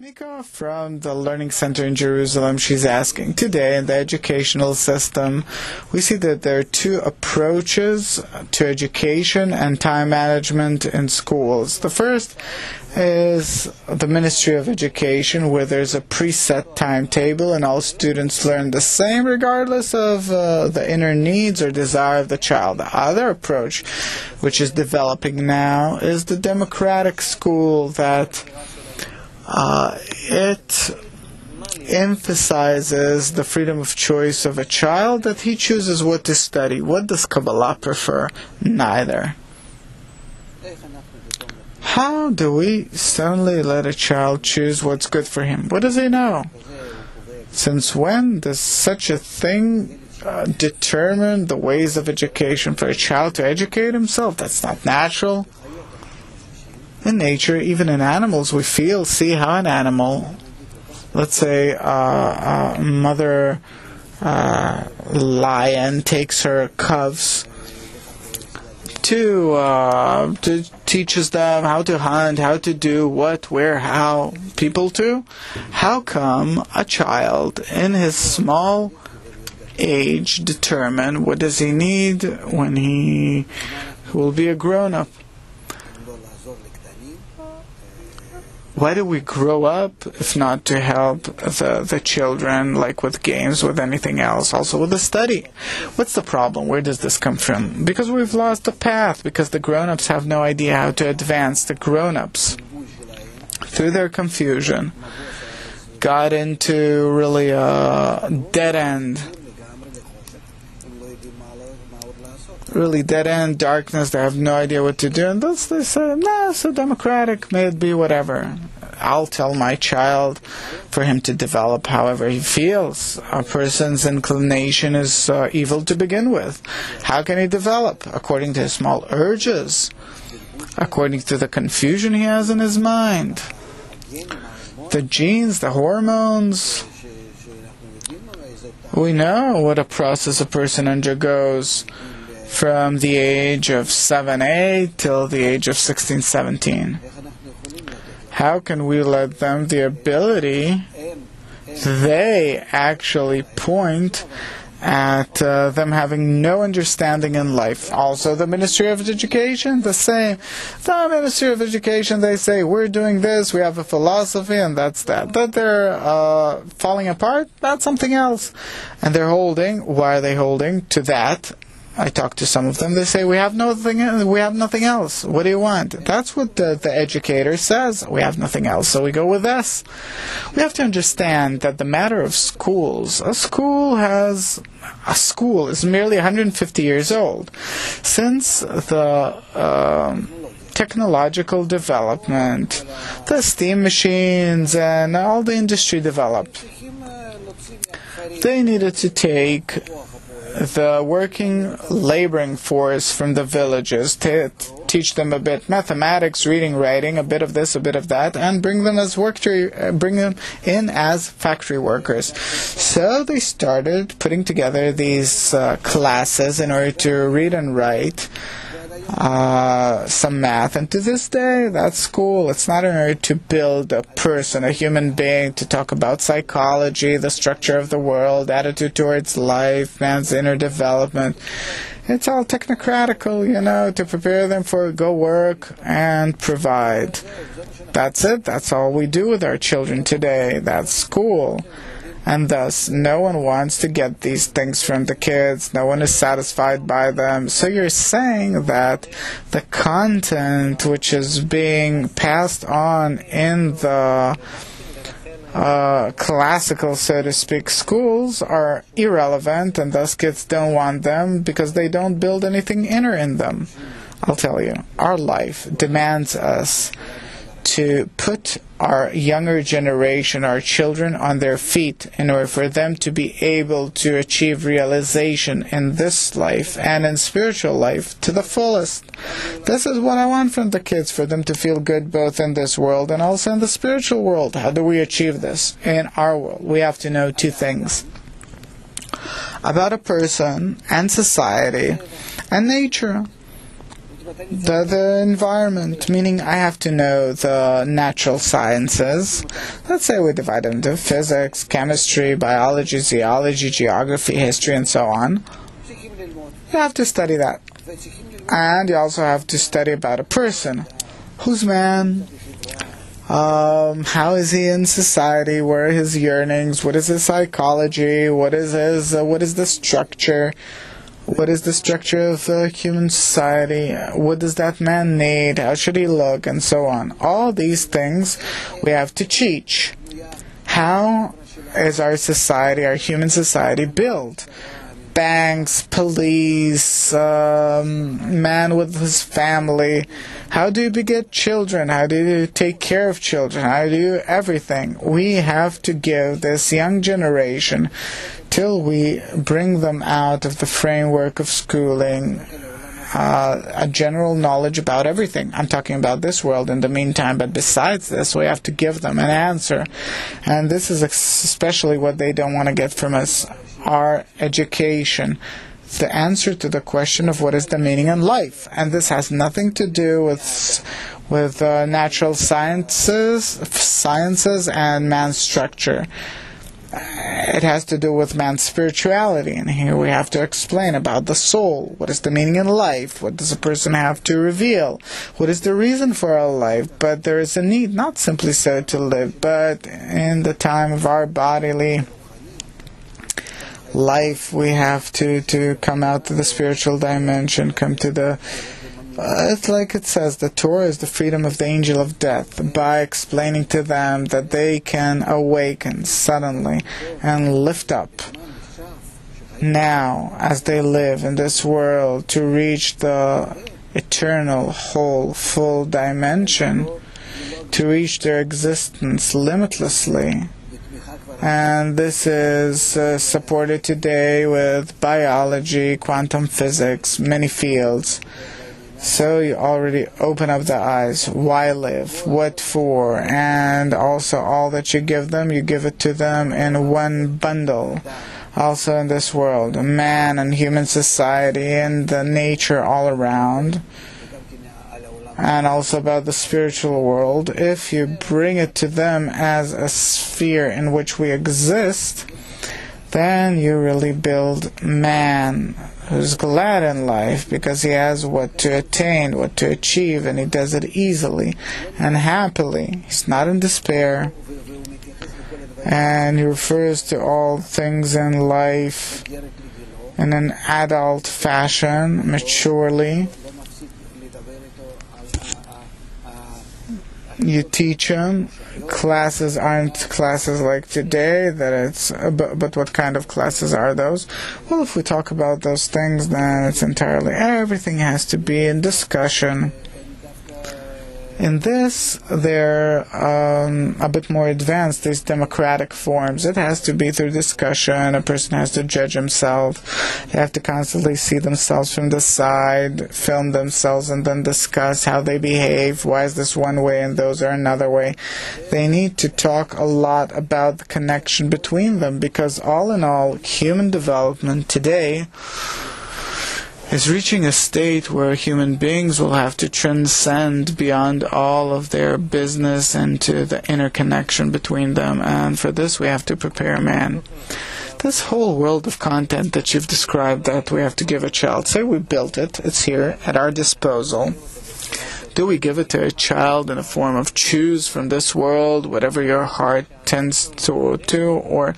Mika from the Learning Center in Jerusalem, she's asking, today in the educational system, we see that there are two approaches to education and time management in schools. The first is the Ministry of Education, where there's a preset timetable and all students learn the same regardless of the inner needs or desire of the child. The other approach, which is developing now, is the democratic school that it emphasizes the freedom of choice of a child, that he chooses what to study. What does Kabbalah prefer? Neither. How do we suddenly let a child choose what's good for him? What does he know? Since when does such a thing determine the ways of education for a child to educate himself? That's not natural. In nature, even in animals, we see how an animal, let's say a mother lion takes her cubs to teaches them how to hunt, how to do what, where, how, people too. How come a child in his small age determine what does he need when he will be a grown-up? Why do we grow up if not to help the children, like with games, with anything else, also with the study? What's the problem? Where does this come from? Because we've lost the path, because the grown-ups have no idea how to advance. The grown-ups, through their confusion, got into really a dead end. Really dead-end darkness. They have no idea what to do, and thus they say, no, so democratic, may it be whatever. I'll tell my child for him to develop however he feels. A person's inclination is evil to begin with. How can he develop? According to his small urges, according to the confusion he has in his mind. The genes, the hormones. We know what a process a person undergoes from the age of 7, 8 till the age of 16, 17. How can we let them the ability? They actually point at them having no understanding in life. Also, the Ministry of Education, the same. The Ministry of Education, they say, we're doing this, we have a philosophy, and that's that. That they're falling apart, that's something else. And they're holding, why are they holding to that? I talked to some of them. They say, we have nothing else. What do you want? That's what the educator says. We have nothing else, so we go with this. We have to understand that the matter of schools, a school is merely 150 years old. Since the technological development, the steam machines and all the industry developed, they needed to take the working, laboring force from the villages, to teach them a bit mathematics, reading, writing, a bit of this, a bit of that, and bring them in as factory workers. So they started putting together these classes in order to read and write some math, and to this day that's school. It's not in order to build a person, a human being, to talk about psychology, the structure of the world, attitude towards life, man's inner development. It's all technocratical, to prepare them for go work and provide. That's it. That's all we do with our children today. That's school. And thus, no one wants to get these things from the kids. No one is satisfied by them. So you're saying that the content which is being passed on in the classical, so to speak, schools are irrelevant, and thus kids don't want them because they don't build anything inner in them. I'll tell you, our life demands us to put our younger generation, our children, on their feet in order for them to be able to achieve realization in this life and in spiritual life to the fullest. This is what I want from the kids, for them to feel good both in this world and also in the spiritual world. How do we achieve this? In our world, we have to know two things about a person and society and nature. the environment, meaning I have to know the natural sciences. Let's say we divide them into physics, chemistry, biology, zoology, geography, history, and so on. You have to study that. And you also have to study about a person. Who's man? How is he in society? Where are his yearnings? What is his psychology? What is the structure? What is the structure of human society? What does that man need? How should he look? And so on. All these things we have to teach. How is our society, our human society, built? Banks, police, man with his family. How do you beget children? How do you take care of children? How do you everything? We have to give this young generation, till we bring them out of the framework of schooling, a general knowledge about everything. I'm talking about this world in the meantime, but besides this, we have to give them an answer. And this is especially what they don't want to get from us, our education. The answer to the question of what is the meaning in life. And this has nothing to do with natural sciences and man's structure. It has to do with man's spirituality, and here we have to explain about the soul. What is the meaning in life? What does a person have to reveal? What is the reason for our life? But there is a need, not simply so to live, but in the time of our bodily life, we have to come out to the spiritual dimension, come to the... it's like it says, the Torah is the freedom of the angel of death, by explaining to them that they can awaken suddenly and lift up now as they live in this world to reach the eternal, whole, full dimension, to reach their existence limitlessly. And this is supported today with biology, quantum physics, many fields. So you already open up the eyes. Why live? What for? And also all that you give them, you give it to them in one bundle. Also in this world, man and human society and the nature all around. And also about the spiritual world. If you bring it to them as a sphere in which we exist, then you really build man who's glad in life because he has what to attain, what to achieve, and he does it easily and happily. He's not in despair. And he refers to all things in life in an adult fashion, maturely. You teach him. Classes aren't classes like today, but what kind of classes are those? Well, if we talk about those things, then it's entirely, everything has to be in discussion. In this, they're a bit more advanced, these democratic forms. It has to be through discussion. A person has to judge himself. They have to constantly see themselves from the side, film themselves, and then discuss how they behave. Why is this one way and those are another way? They need to talk a lot about the connection between them, because all in all, human development today is reaching a state where human beings will have to transcend beyond all of their business into the interconnection between them, and for this we have to prepare man. This whole world of content that you've described that we have to give a child, say we built it, it's here at our disposal. Do we give it to a child in a form of choose from this world, whatever your heart tends to, or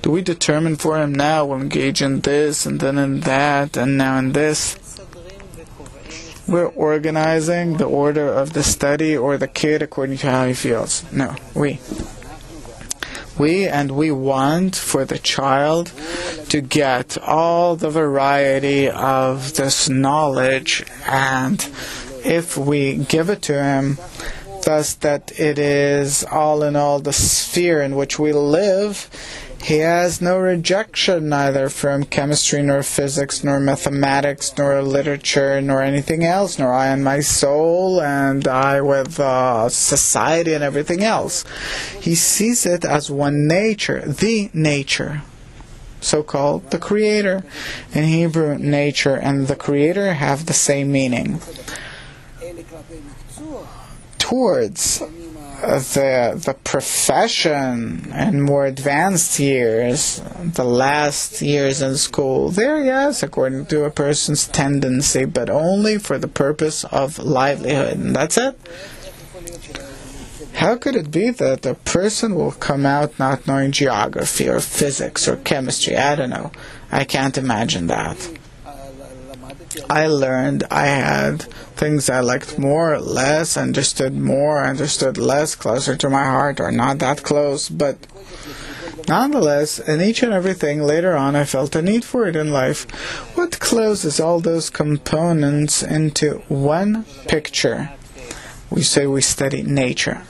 do we determine for him now we'll engage in this, and then in that, and now in this? We're organizing the order of the study or the kid according to how he feels. No, we want for the child to get all the variety of this knowledge, and if we give it to him, thus that it is all in all the sphere in which we live, he has no rejection neither from chemistry nor physics nor mathematics nor literature nor anything else, nor I and my soul and I with society and everything else. He sees it as one nature, the nature, so-called the Creator. In Hebrew, nature and the Creator have the same meaning. towards the profession and more advanced years, the last years in school, there, yes, according to a person's tendency, but only for the purpose of livelihood, and that's it. How could it be that a person will come out not knowing geography or physics or chemistry? I don't know. I can't imagine that. I learned, I had things I liked more, less, understood more, understood less, closer to my heart, or not that close, but nonetheless, in each and everything, later on I felt a need for it in life. What closes all those components into one picture? We say we study nature.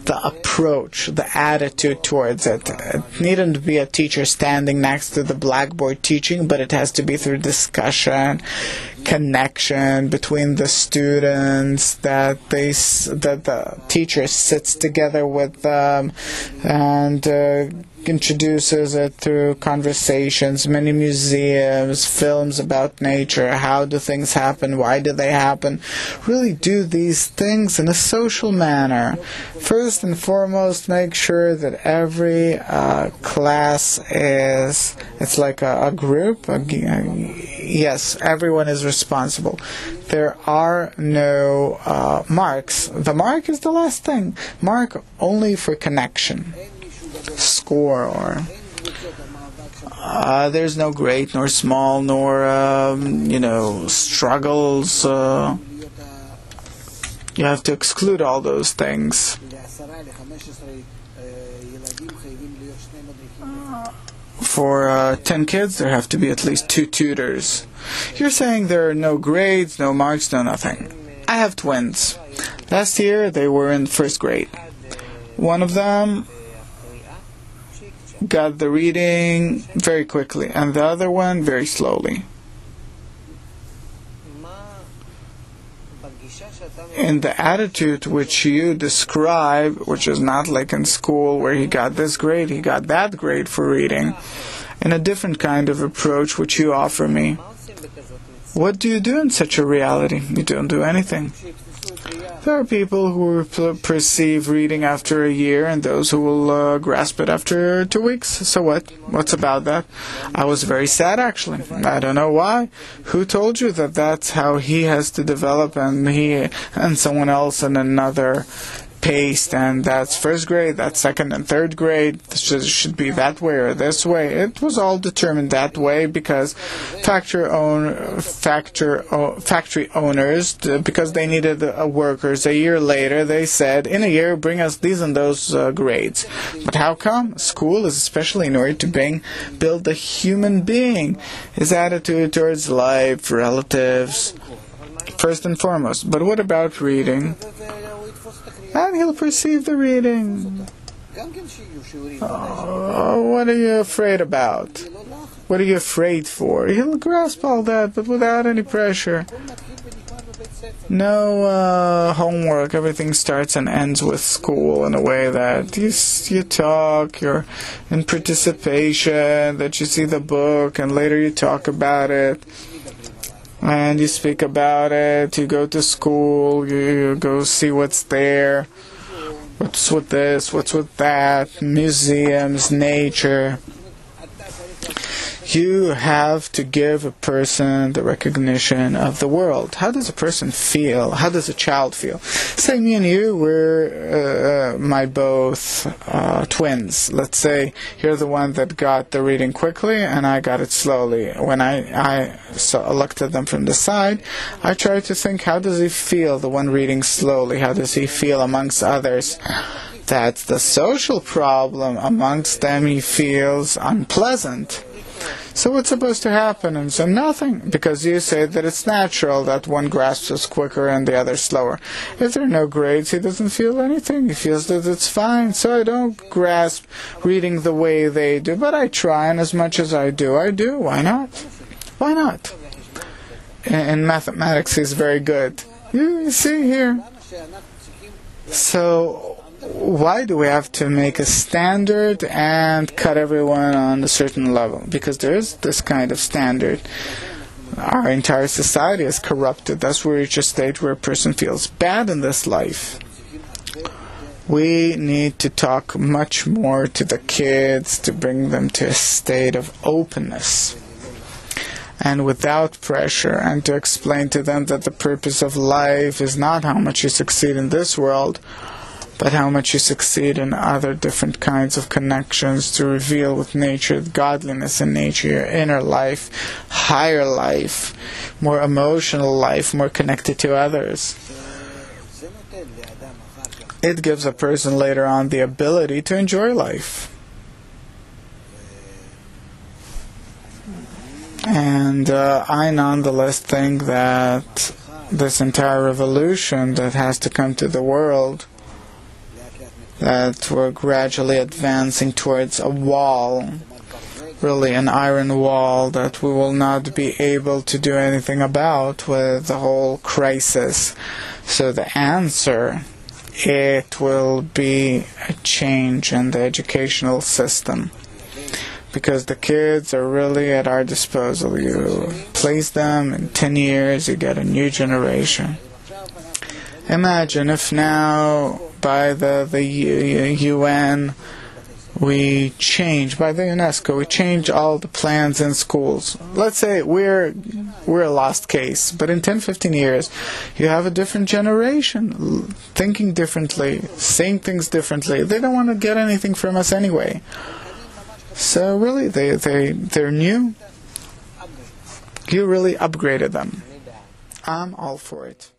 The approach, the attitude towards it. It needn't be a teacher standing next to the blackboard teaching, but it has to be through discussion, connection between the students, that the teacher sits together with them and introduces it through conversations, many museums, films about nature, how do things happen, why do they happen, really do these things in a social manner. First and foremost, make sure that every class it's like a group, yes, everyone is responsible. There are no marks. The mark is the last thing. Mark only for connection. Score, or there's no great nor small nor struggles. You have to exclude all those things. For 10 kids there have to be at least 2 tutors. You're saying there are no grades, no marks, no nothing. I have twins. Last year they were in first grade. One of them got the reading very quickly, and the other one very slowly. In the attitude which you describe, which is not like in school where he got this grade, he got that grade for reading, in a different kind of approach which you offer me, what do you do in such a reality? You don't do anything. There are people who perceive reading after a year and those who will grasp it after 2 weeks. So what? What's about that? I was very sad, actually. I don't know why. Who told you that that's how he has to develop and he and someone else in another pace, and that's first grade, that's second and third grade, should be that way or this way. It was all determined that way because factory owners, because they needed workers, a year later they said, in a year bring us these and those grades. But how come? School is especially in order to build a human being, his attitude towards life, relatives, first and foremost. But what about reading? And he'll perceive the reading. Oh, what are you afraid about? What are you afraid for? He'll grasp all that, but without any pressure. No homework. Everything starts and ends with school in a way that you talk, you're in participation, that you see the book, and later you talk about it. And you speak about it, you go to school, you go see what's there, what's with this, what's with that, museums, nature. You have to give a person the recognition of the world. How does a person feel? How does a child feel? Say me and you, we're both twins. Let's say you're the one that got the reading quickly and I got it slowly. When I looked at them from the side, I tried to think, how does he feel, the one reading slowly? How does he feel amongst others? That's the social problem. Amongst them he feels unpleasant. So what's supposed to happen? And so nothing, because you say that it's natural that one grasps us quicker and the other slower. If there are no grades, he doesn't feel anything. He feels that it's fine. So I don't grasp reading the way they do, but I try, and as much as I do. Why not? Why not? In mathematics, he's very good. You see here. So why do we have to make a standard and cut everyone on a certain level? Because there is this kind of standard. Our entire society is corrupted. That's where we reach a stage where a person feels bad in this life. We need to talk much more to the kids to bring them to a state of openness and without pressure, and to explain to them that the purpose of life is not how much you succeed in this world, but how much you succeed in other different kinds of connections to reveal with nature, godliness in nature, your inner life, higher life, more emotional life, more connected to others. It gives a person later on the ability to enjoy life. And I nonetheless think that this entire revolution that has to come to the world, that we're gradually advancing towards a wall, really an iron wall that we will not be able to do anything about with the whole crisis. So the answer, it will be a change in the educational system, because the kids are really at our disposal. You place them, in 10 years you get a new generation. Imagine if now by the UN we change, by the UNESCO we change all the plans in schools. Let's say we're a lost case, but in 10-15 years you have a different generation thinking differently, saying things differently. They don't want to get anything from us anyway. So really they're new. You really upgraded them. I'm all for it.